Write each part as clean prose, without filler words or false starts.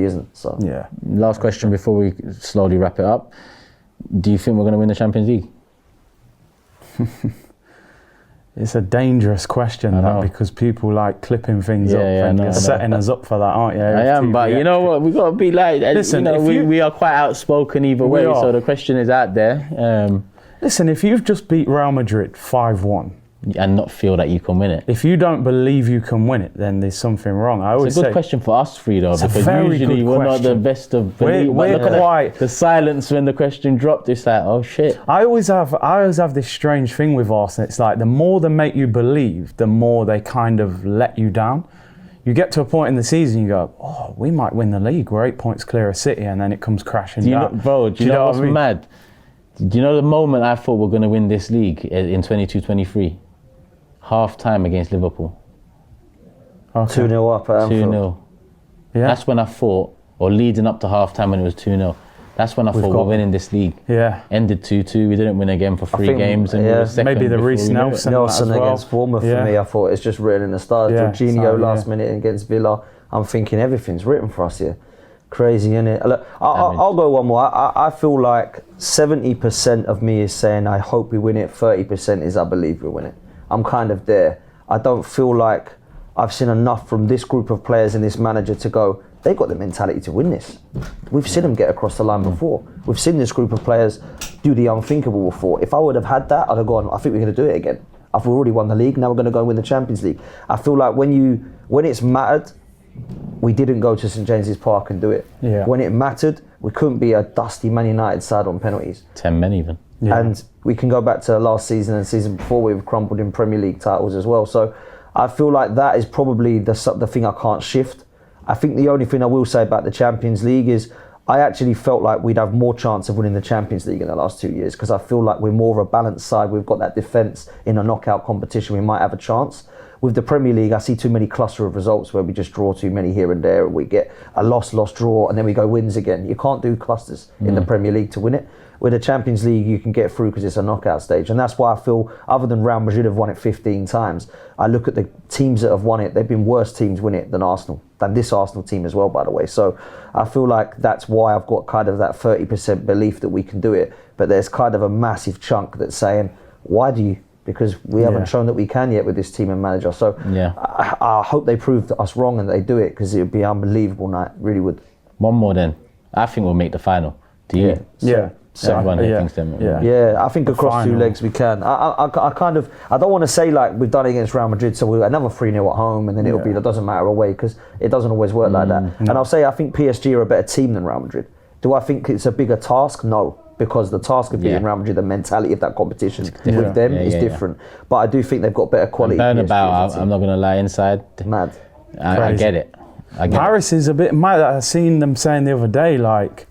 really isn't. So Yeah. Last question before we slowly wrap it up. Do you think we're going to win the Champions League? It's a dangerous question, that, because people like clipping things up and you're setting us up for that, aren't you? I am, but you know what? We've got to be like, listen, we are quite outspoken either way, so the question is out there. Listen, if you've just beat Real Madrid 5-1, and not feel that you can win it. if you don't believe you can win it, then there's something wrong. I always It's a say, good question for us three though, because very usually good we're not the question. best of We're look at quite- the silence when the question dropped. It's like, oh shit. I always have this strange thing with Arsenal. It's like the more they make you believe, the more they kind of let you down. You get to a point in the season, you go, oh, we might win the league. We're 8 points clear of City, and then it comes crashing down. Do you know what's mad? Do you know the moment I thought we're going to win this league in 22-23? Half time against Liverpool. 2-0 up at Anfield. 2-0. Yeah. That's when I thought, or leading up to half time when it was 2-0. That's when I thought we're winning this league. Yeah. Ended 2-2. We didn't win again for 3 games. And we were second maybe the before Reece we knew it. Nelson as well. against Bournemouth for me, I thought it's just written in the stars. Yeah, Jorginho last minute against Villa. I'm thinking everything's written for us here. Crazy, innit? Look, I'll go one more. I feel like 70% of me is saying I hope we win it. 30% is I believe we win it. I'm kind of there. I don't feel like I've seen enough from this group of players and this manager to go, they've got the mentality to win this. We've seen them get across the line before. We've seen this group of players do the unthinkable before. If I would have had that, I'd have gone, I think we're going to do it again. I've already won the league, now we're going to go and win the Champions League. I feel like when it's mattered, we didn't go to St James's Park and do it. Yeah. When it mattered, we couldn't be a dusty Man United side on penalties. 10 men even. Yeah. And we can go back to last season and season before, we've crumbled in Premier League titles as well. So I feel like that is probably the thing I can't shift. I think the only thing I will say about the Champions League is I actually felt like we'd have more chance of winning the Champions League in the last 2 years, because I feel like we're more of a balanced side. We've got that defence in a knockout competition. We might have a chance. With the Premier League, I see too many cluster of results where we just draw too many here and there. We get a loss, draw, and then we go wins again. You can't do clusters in the Premier League to win it. With the Champions League, you can get through because it's a knockout stage. And that's why I feel, other than Real Madrid have won it 15 times, I look at the teams that have won it, they've been worse teams win it than Arsenal, than this Arsenal team as well, by the way. So I feel like that's why I've got kind of that 30% belief that we can do it. But there's kind of a massive chunk that's saying, why do you? Because we haven't shown that we can yet with this team and manager. So I hope they prove us wrong and they do it, because it would be an unbelievable night, really would. One more then. I think we'll make the final. Do you? Yeah. Everyone here thinks them. Yeah, I think across 2 legs we can. I don't want to say like we've done it against Real Madrid, so we'll another 3-0 at home, and then it'll be, it doesn't matter away, because it doesn't always work like that. And I'll say I think PSG are a better team than Real Madrid. Do I think it's a bigger task? No, because the task of beating Real Madrid, the mentality of that competition with them is different. But I do think they've got better quality. Bernabeu, I'm not going to lie, inside. Mad. I get it. Paris is a bit mad. I seen them saying the other day, like,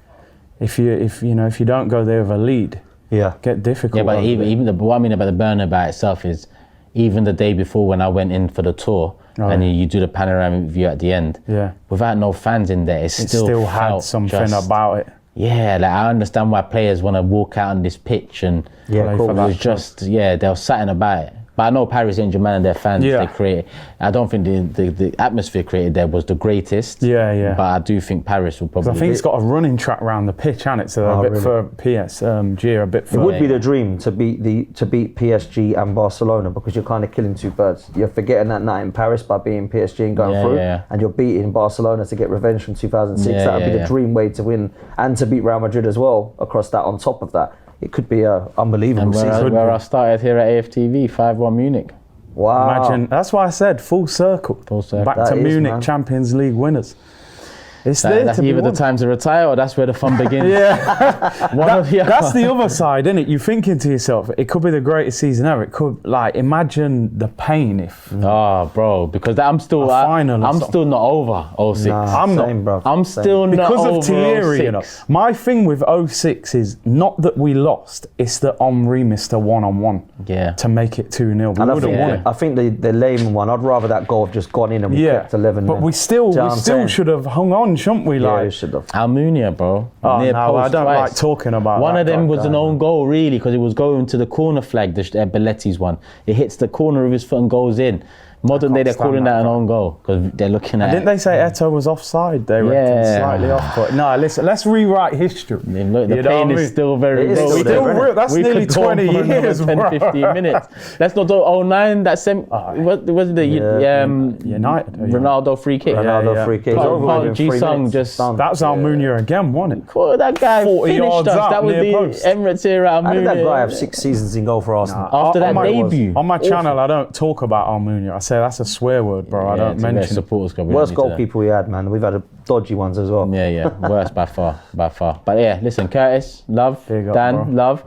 if you don't go there with a lead, get difficult. Yeah, but even what I mean about the Bernabeu itself is, even the day before when I went in for the tour, and you do the panoramic view at the end, without no fans in there, it still had something about it. Yeah, like I understand why players want to walk out on this pitch and it was just there was something about it. But I know Paris Saint-Germain and their fans, they create. I don't think the atmosphere created there was the greatest. But I do think Paris will probably. I think it's got a running track around the pitch, and it's a bit for PSG, a bit for. It would be the dream to beat PSG and Barcelona, because you're kind of killing 2 birds. You're forgetting that night in Paris by beating PSG and going through, and you're beating Barcelona to get revenge from 2006. That would be the dream way to win, and to beat Real Madrid as well across that. On top of that, it could be an unbelievable season. Where I started here at AFTV, 5-1 Munich. Wow. Imagine, that's why I said full circle. Back to Munich, man. Champions League winners. It's that's either the time to retire, or that's where the fun begins. That's the other side, isn't it? You're thinking to yourself, it could be the greatest season ever. It could, like, imagine the pain if. Oh, bro, because I'm still not over 06. Nah, I'm bro. I'm still not because over of Thierry, 06. you know. My thing with 06 is not that we lost, it's that Henry missed a one-on-one to make it 2-0. We would have won it. I think the Lehmann one, I'd rather that goal have just gone in and we kept 11. But we still should have hung on, shouldn't we? Yeah, we should have. Almunia, bro. Near post I don't like talking about one that. Of them was an own goal, really, because it was going to the corner flag, Belletti's one. It hits the corner of his foot and goes in. Modern day, they're stand calling that, that an bro. own goal because they're looking at Didn't they say Eto'o was offside? They reckon slightly off. But no, listen, let's rewrite history. Look, the pain is still very It is low. still there, real. That's we nearly could go on 20 for another years, 10, bro. 15 minutes. Let's not do 09, that what was the United. Ronaldo free kick. Ronaldo free kick. It's over within 3 Ji-sung minutes. just Done. That was Almunia again, wasn't it? Well, that guy 40 finished yards us. out That was the near post. Emirates era. How did that guy Almunia. have 6 seasons in goal for Arsenal? After that my- debut. On my channel, I don't talk about Almunia. I say that's a swear word, bro. I don't mention it. supporters club. Worst goalkeeper we had, man. We've had dodgy ones as well. Yeah, worst by far. But yeah, listen, Curtis, love, Big up, Dan, bro. love.